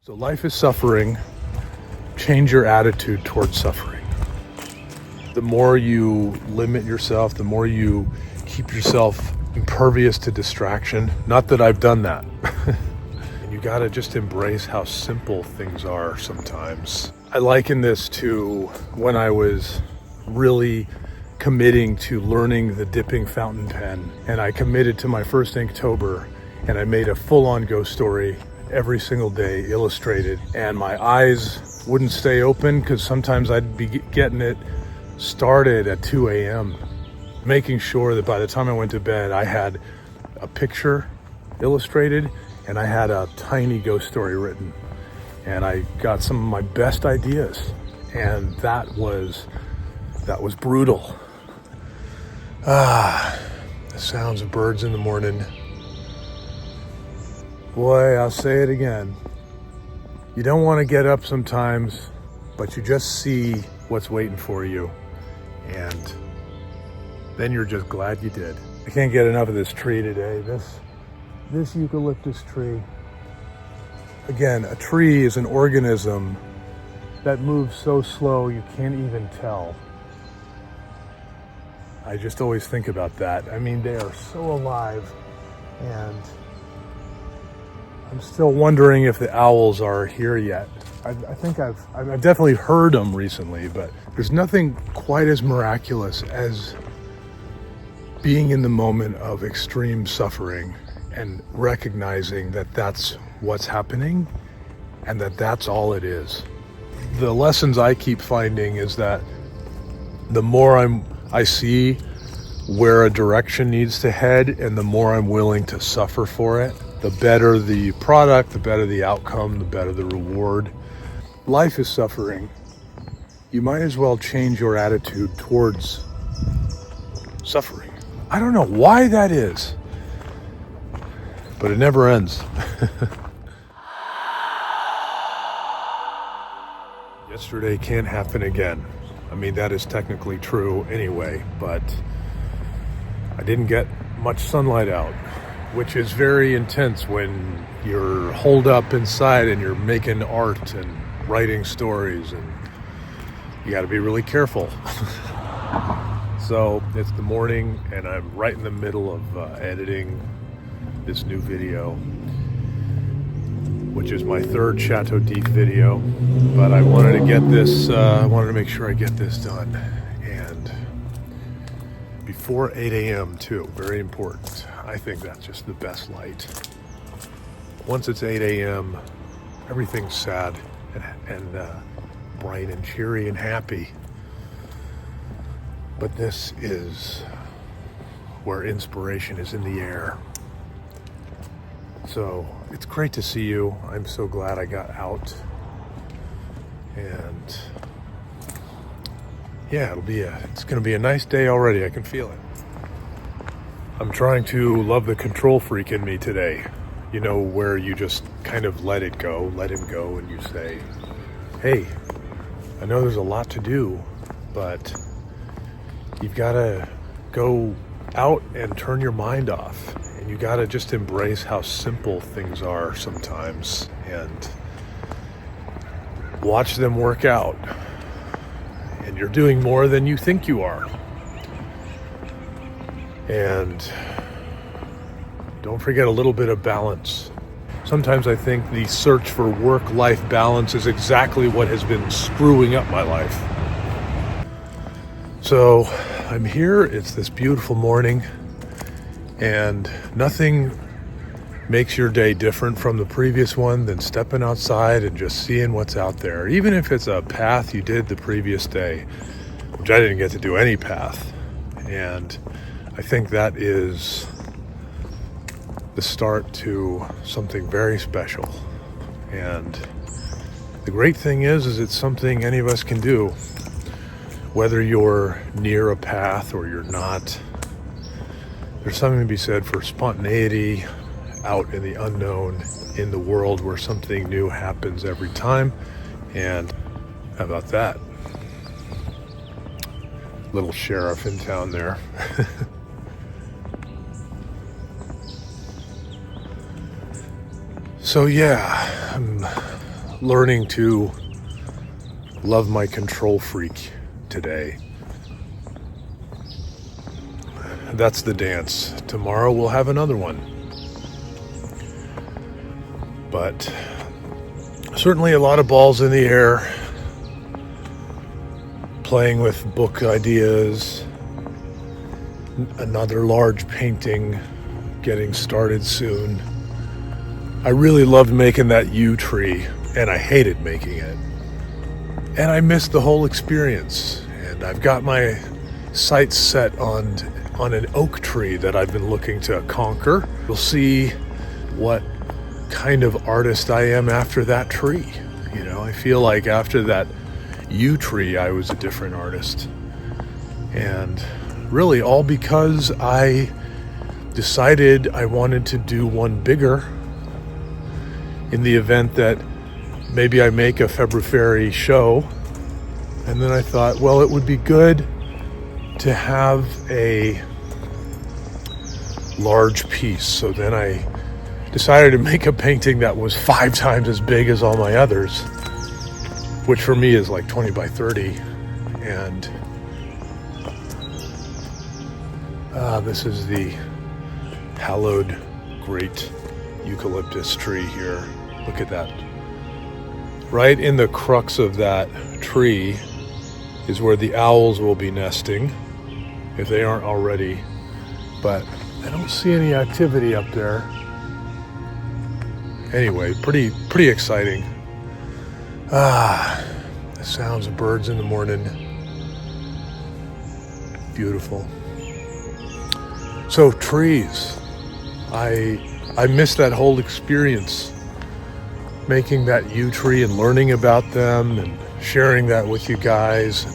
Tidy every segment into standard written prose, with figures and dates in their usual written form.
So life is suffering. Change your attitude towards suffering. The more you limit yourself, the more you keep yourself impervious to distraction. Not that I've done that. And you gotta just embrace how simple things are sometimes. I liken this to when I was really committing to learning the dipping fountain pen, and I committed to my first Inktober, and I made a full-on ghost story every single day, illustrated, and my eyes wouldn't stay open because sometimes I'd be getting it started at 2 a.m. making sure that by the time I went to bed I had a picture illustrated and I had a tiny ghost story written, and I got some of my best ideas, and that was brutal. The sounds of birds in the morning. Boy, I'll say it again. You don't want to get up sometimes, but you just see what's waiting for you, and then you're just glad you did. I can't get enough of this tree today. This eucalyptus tree. Again, a tree is an organism that moves so slow you can't even tell. I just always think about that. I mean, they are so alive, and I'm still wondering if the owls are here yet. I think I've definitely heard them recently, but there's nothing quite as miraculous as being in the moment of extreme suffering and recognizing that that's what's happening and that that's all it is. The lessons I keep finding is that the more I see where a direction needs to head, and the more I'm willing to suffer for it, the better the product, the better the outcome, the better the reward. Life is suffering. You might as well change your attitude towards suffering. I don't know why that is, but it never ends. Yesterday can't happen again. I mean, that is technically true anyway, but I didn't get much sunlight out, which is very intense when you're holed up inside and you're making art and writing stories, and you got to be really careful. So it's the morning and I'm right in the middle of editing this new video, which is my third Chateau d'If video, but I wanted to get this, I wanted to make sure I get this done, and before 8 a.m. too, very important. I think that's just the best light. Once it's 8 a.m., everything's sad and bright and cheery and happy. But this is where inspiration is in the air. So it's great to see you. I'm so glad I got out. And yeah, it's gonna be a nice day already. I can feel it. I'm trying to love the control freak in me today. You know, where you just kind of let him go, and you say, hey, I know there's a lot to do, but you've gotta go out and turn your mind off. And you gotta just embrace how simple things are sometimes and watch them work out. And you're doing more than you think you are. And don't forget a little bit of balance. Sometimes I think the search for work-life balance is exactly what has been screwing up my life. So I'm here, it's this beautiful morning, and nothing makes your day different from the previous one than stepping outside and just seeing what's out there. Even if it's a path you did the previous day, which I didn't get to do any path. And I think that is the start to something very special. And the great thing is it's something any of us can do, whether you're near a path or you're not. There's something to be said for spontaneity out in the unknown, in the world where something new happens every time. And how about that? Little sheriff in town there. So yeah, I'm learning to love my control freak today. That's the dance. Tomorrow we'll have another one. But certainly a lot of balls in the air, playing with book ideas, another large painting getting started soon. I really loved making that yew tree, and I hated making it. And I missed the whole experience. And I've got my sights set on an oak tree that I've been looking to conquer. We'll see what kind of artist I am after that tree. You know, I feel like after that yew tree, I was a different artist. And really all because I decided I wanted to do one bigger in the event that maybe I make a February show. And then I thought, well, it would be good to have a large piece. So then I decided to make a painting that was 5 times as big as all my others, which for me is like 20 by 30. And this is the hallowed great eucalyptus tree here. Look at that. Right in the crux of that tree is where the owls will be nesting, if they aren't already. But I don't see any activity up there. Anyway, pretty exciting. The sounds of birds in the morning. Beautiful. So trees. I missed that whole experience, making that yew tree and learning about them and sharing that with you guys.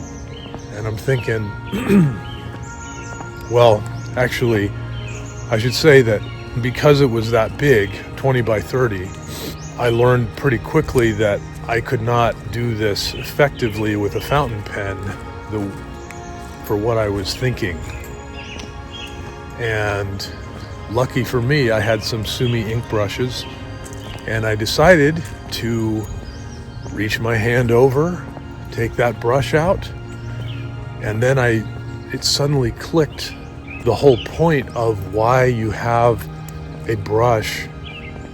And I'm thinking, well, actually, I should say that because it was that big, 20 by 30, I learned pretty quickly that I could not do this effectively with a fountain pen for what I was thinking. And lucky for me, I had some Sumi ink brushes, and I decided to reach my hand over, take that brush out, and then it suddenly clicked the whole point of why you have a brush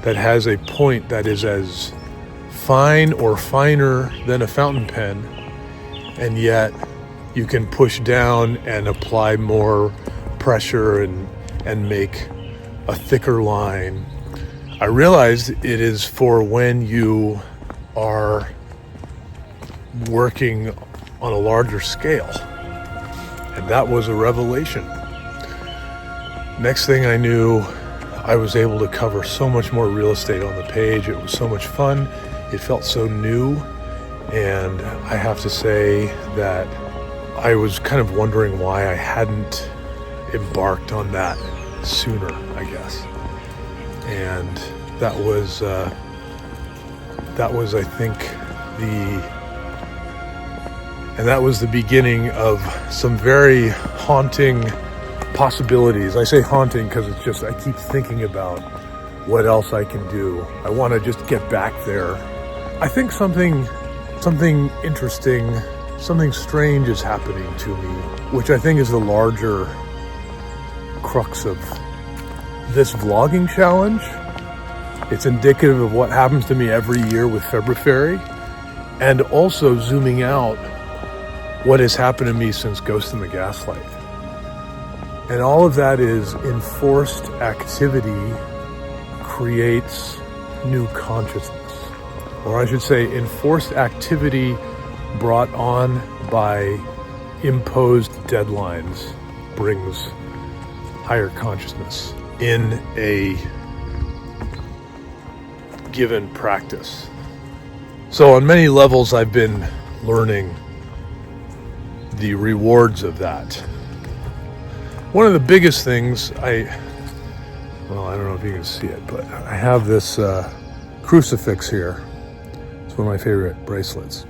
that has a point that is as fine or finer than a fountain pen, and yet you can push down and apply more pressure and make a thicker line. I realized it is for when you are working on a larger scale, and that was a revelation. Next thing I knew, I was able to cover so much more real estate on the page. It was so much fun. It felt so new. And I have to say that I was kind of wondering why I hadn't embarked on that sooner, I guess. And that was I think, that was the beginning of some very haunting possibilities. I say haunting because it's just, I keep thinking about what else I can do. I want to just get back there. I think something interesting, something strange is happening to me, which I think is the larger crux of this vlogging challenge. It's indicative of what happens to me every year with February, and also zooming out what has happened to me since Ghost in the Gaslight. And all of that is enforced activity creates new consciousness. Or I should say, enforced activity brought on by imposed deadlines brings higher consciousness in a given practice. So on many levels, I've been learning the rewards of that. One of the biggest things I don't know if you can see it, but I have this crucifix here. It's one of my favorite bracelets.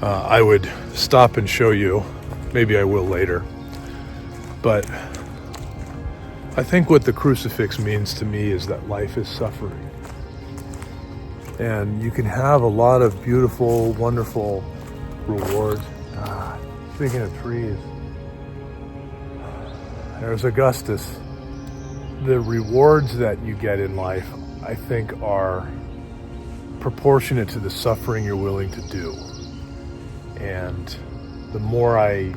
I would stop and show you. Maybe I will later. But I think what the crucifix means to me is that life is suffering. And you can have a lot of beautiful, wonderful rewards. Speaking of trees, there's Augustus. The rewards that you get in life, I think, are proportionate to the suffering you're willing to do. And the more I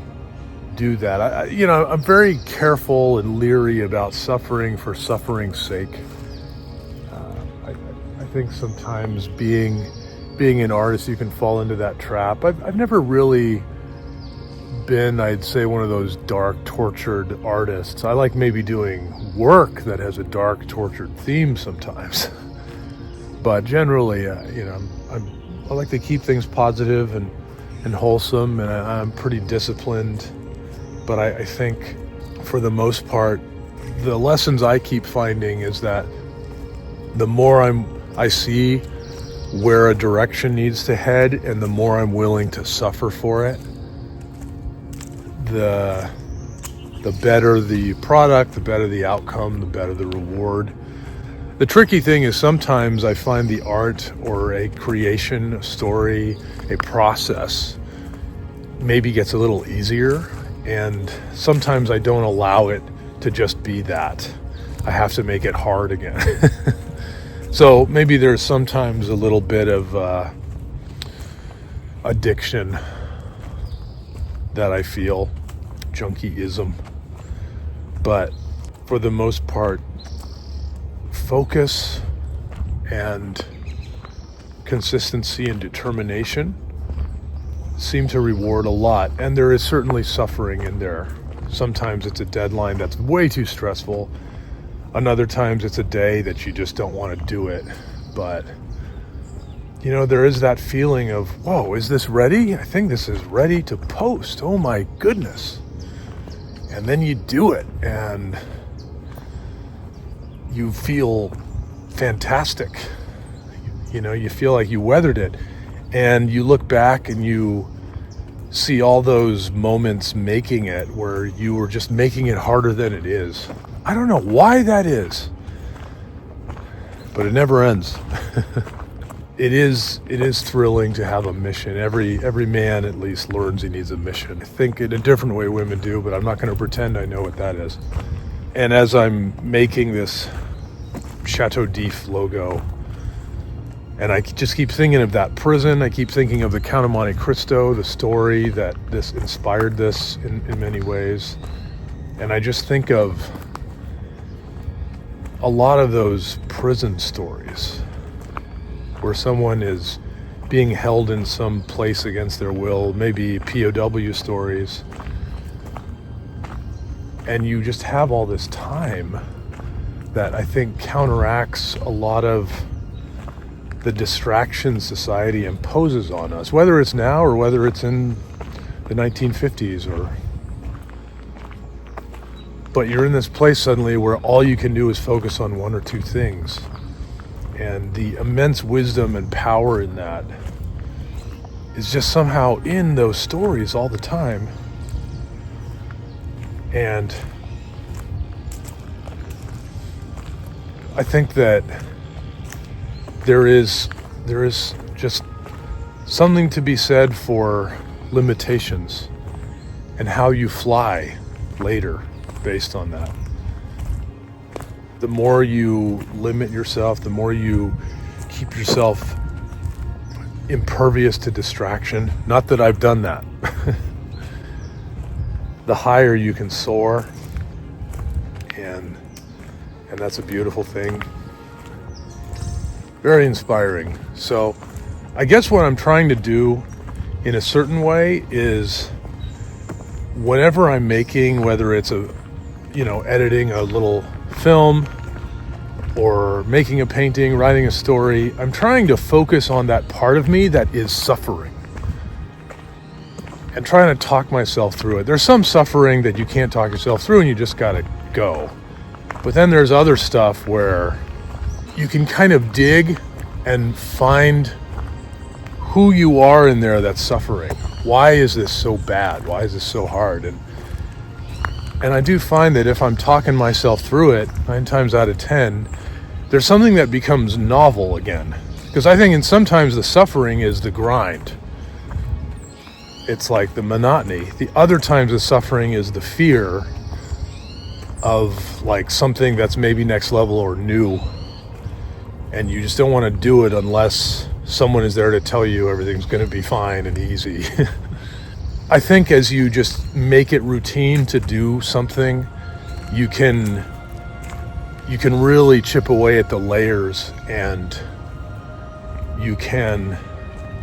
do that, I'm very careful and leery about suffering for suffering's sake. I think sometimes being an artist, you can fall into that trap. I've never really been, I'd say, one of those dark, tortured artists. I like maybe doing work that has a dark, tortured theme sometimes. But generally, I like to keep things positive and wholesome, and I'm pretty disciplined. But I think, for the most part, the lessons I keep finding is that the more I see where a direction needs to head, and the more I'm willing to suffer for it, the better the product, the better the outcome, the better the reward. The tricky thing is sometimes I find the art or a creation, a story, a process maybe gets a little easier, and sometimes I don't allow it to just be that. I have to make it hard again. So maybe there's sometimes a little bit of addiction that I feel, junkie-ism. But for the most part, focus and consistency and determination seem to reward a lot. And there is certainly suffering in there. Sometimes it's a deadline that's way too stressful. Another times it's a day that you just don't want to do it. But, there is that feeling of, whoa, is this ready? I think this is ready to post. Oh my goodness. And then you do it, and you feel fantastic. You feel like you weathered it. And you look back and you see all those moments making it where you were just making it harder than it is. I don't know why that is, but it never ends. It is thrilling to have a mission. Every man at least learns he needs a mission. I think in a different way women do, but I'm not going to pretend I know what that is. And as I'm making this Chateau d'If logo, and I just keep thinking of that prison, I keep thinking of the Count of Monte Cristo, the story that this inspired this in many ways. And I just think of a lot of those prison stories where someone is being held in some place against their will, maybe POW stories, and you just have all this time that I think counteracts a lot of the distractions society imposes on us, whether it's now or whether it's in the 1950s but you're in this place suddenly where all you can do is focus on one or two things. And the immense wisdom and power in that is just somehow in those stories all the time. And I think that there is just something to be said for limitations and how you fly later based on that. The more you limit yourself, the more you keep yourself impervious to distraction. Not that I've done that. The higher you can soar, and that's a beautiful thing. Very inspiring. So I guess what I'm trying to do in a certain way is whenever I'm making, whether it's editing a little film or making a painting, writing a story, I'm trying to focus on that part of me that is suffering and trying to talk myself through it. There's some suffering that you can't talk yourself through and you just gotta go. But then there's other stuff where you can kind of dig and find who you are in there that's suffering. Why is this so bad? Why is this so hard? And I do find that if I'm talking myself through it, 9 times out of 10, there's something that becomes novel again. Because I think sometimes the suffering is the grind. It's like the monotony. The other times the suffering is the fear of like something that's maybe next level or new. And you just don't want to do it unless someone is there to tell you everything's going to be fine and easy. I think as you just make it routine to do something, you can really chip away at the layers, and you can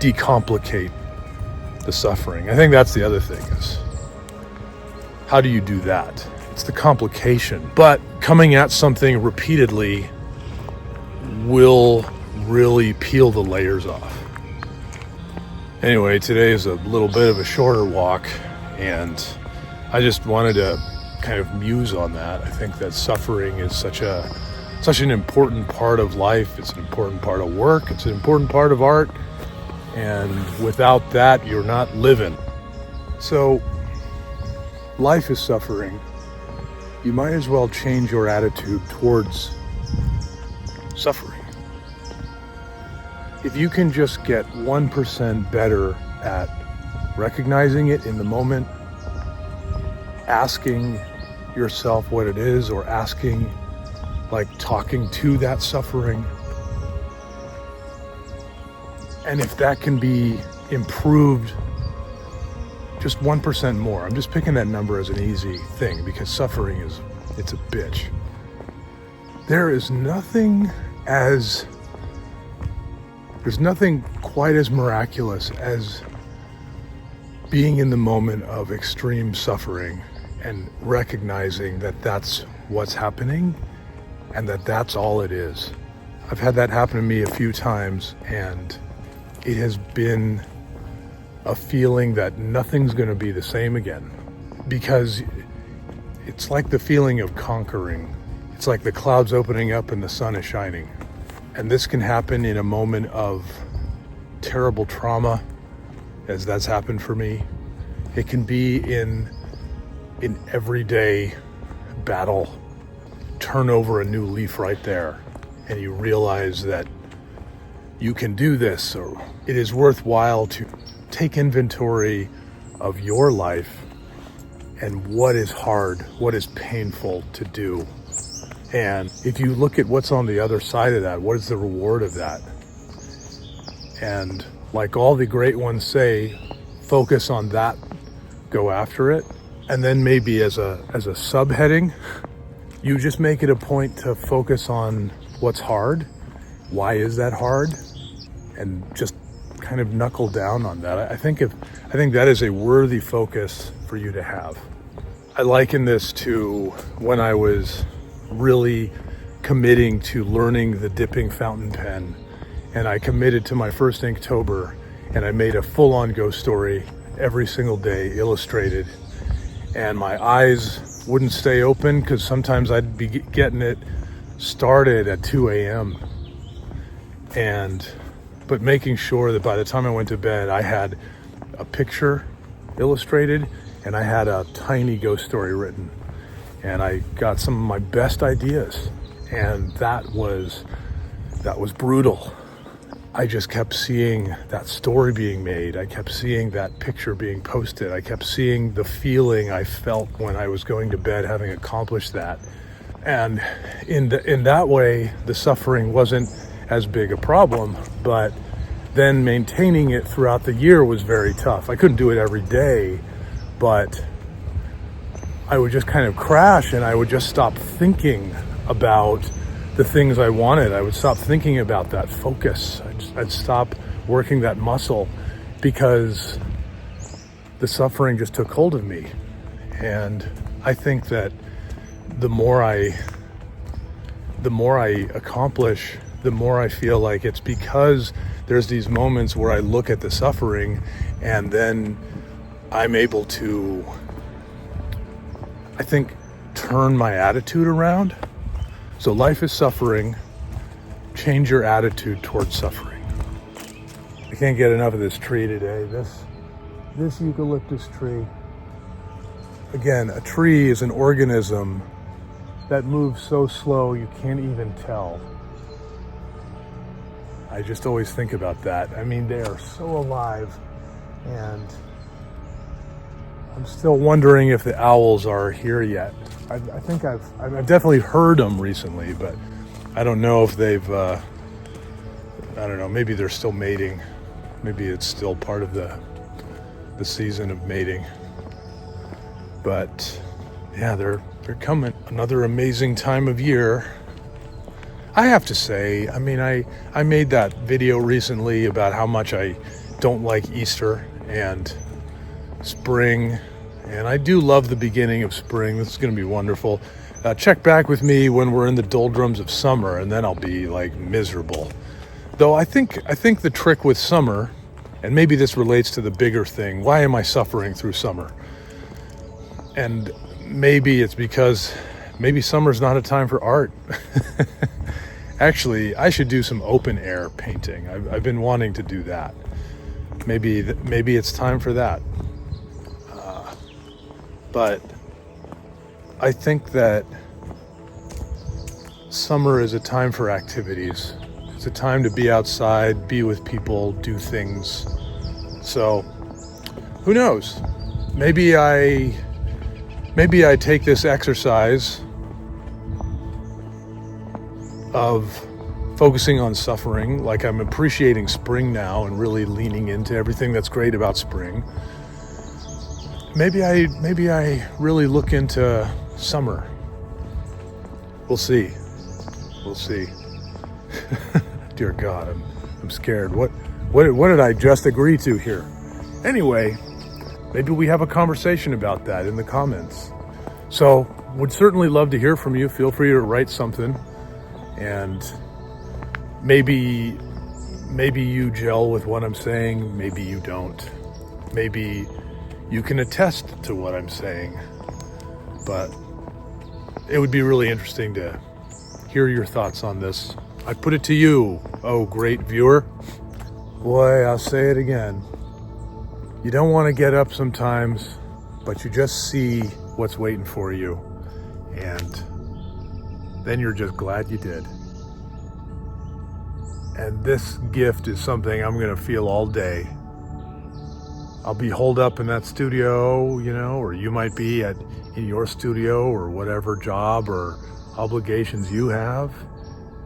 decomplicate the suffering. I think that's the other thing, is how do you do that? It's the complication. But coming at something repeatedly will really peel the layers off. Anyway, today is a little bit of a shorter walk, and I just wanted to kind of muse on that. I think that suffering is such an important part of life. It's an important part of work. It's an important part of art. And without that, you're not living. So life is suffering. You might as well change your attitude towards suffering. If you can just get 1% better at recognizing it in the moment, asking yourself what it is, or talking to that suffering. And if that can be improved just 1% more, I'm just picking that number as an easy thing because suffering it's a bitch. There's nothing quite as miraculous as being in the moment of extreme suffering and recognizing that that's what's happening and that that's all it is. I've had that happen to me a few times, and it has been a feeling that nothing's going to be the same again, because it's like the feeling of conquering. It's like the clouds opening up and the sun is shining. And this can happen in a moment of terrible trauma, as that's happened for me. It can be in everyday battle. Turn over a new leaf right there, and you realize that you can do this. So it is worthwhile to take inventory of your life and what is hard, what is painful to do. And if you look at what's on the other side of that, what is the reward of that? And like all the great ones say, focus on that, go after it. And then maybe as a subheading, you just make it a point to focus on what's hard. Why is that hard? And just kind of knuckle down on that. I think that is a worthy focus for you to have. I liken this to when I was really committing to learning the dipping fountain pen, and I committed to my first Inktober, and I made a full-on ghost story every single day, illustrated, and my eyes wouldn't stay open because sometimes I'd be getting it started at 2 a.m. But making sure that by the time I went to bed, I had a picture illustrated and I had a tiny ghost story written. And I got some of my best ideas, and that was brutal. I just kept seeing that story being made. I kept seeing that picture being posted. I kept seeing the feeling I felt when I was going to bed having accomplished that. And in that way, the suffering wasn't as big a problem, but then maintaining it throughout the year was very tough. I couldn't do it every day, but I would just kind of crash, and I would just stop thinking about the things I wanted. I would stop thinking about that focus. I'd stop working that muscle because the suffering just took hold of me. And I think that the more I accomplish, the more I feel like it's because there's these moments where I look at the suffering, and then I'm able to, I think, turn my attitude around. So life is suffering. Change your attitude towards suffering. I can't get enough of this tree today. This eucalyptus tree. Again, a tree is an organism that moves so slow you can't even tell. I just always think about that. I mean, they are so alive, and I'm still wondering if the owls are here yet. I think I've definitely heard them recently, but I don't know if they've, I don't know, maybe they're still mating. Maybe it's still part of the season of mating. But yeah, they're coming. Another amazing time of year. I have to say, I mean, I made that video recently about how much I don't like Easter and spring, and I do love the beginning of spring. This is going to be wonderful. Check back with me when we're in the doldrums of summer, and then I'll be like miserable. Though I think the trick with summer, and maybe this relates to the bigger thing, why am I suffering through summer? And maybe it's because maybe summer's not a time for art. Actually, I should do some open air painting. I've been wanting to do that. Maybe it's time for that. But I think that summer is a time for activities. It's a time to be outside, be with people, do things. So, who knows? Maybe I take this exercise of focusing on suffering, like I'm appreciating spring now and really leaning into everything that's great about spring. Maybe I really look into summer. We'll see. Dear God, I'm scared. What did I just agree to here? Anyway, maybe we have a conversation about that in the comments. So, would certainly love to hear from you. Feel free to write something, and maybe you gel with what I'm saying, maybe you don't. Maybe you can attest to what I'm saying, but it would be really interesting to hear your thoughts on this. I put it to you, oh great viewer. Boy, I'll say it again. You don't want to get up sometimes, but you just see what's waiting for you, and then you're just glad you did. And this gift is something I'm going to feel all day. I'll be holed up in that studio, you know, or you might be in your studio or whatever job or obligations you have,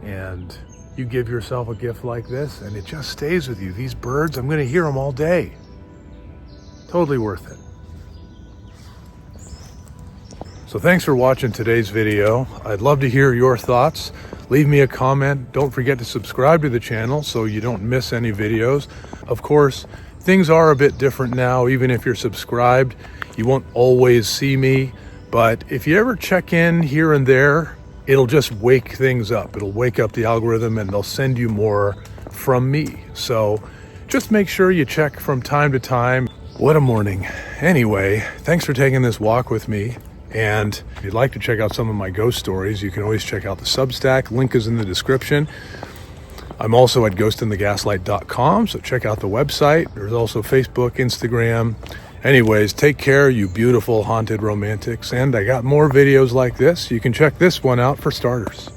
and you give yourself a gift like this and it just stays with you. These birds, I'm going to hear them all day. Totally worth it. So thanks for watching today's video. I'd love to hear your thoughts. Leave me a comment. Don't forget to subscribe to the channel so you don't miss any videos. Of course, things are a bit different now. Even if you're subscribed, you won't always see me. But if you ever check in here and there, it'll just wake things up. It'll wake up the algorithm and they'll send you more from me. So just make sure you check from time to time. What a morning. Anyway, thanks for taking this walk with me. And if you'd like to check out some of my ghost stories, you can always check out the Substack. Link is in the description. I'm also at ghostinthegaslight.com, so check out the website. There's also Facebook, Instagram. Anyways, take care, you beautiful haunted romantics. And I got more videos like this. You can check this one out for starters.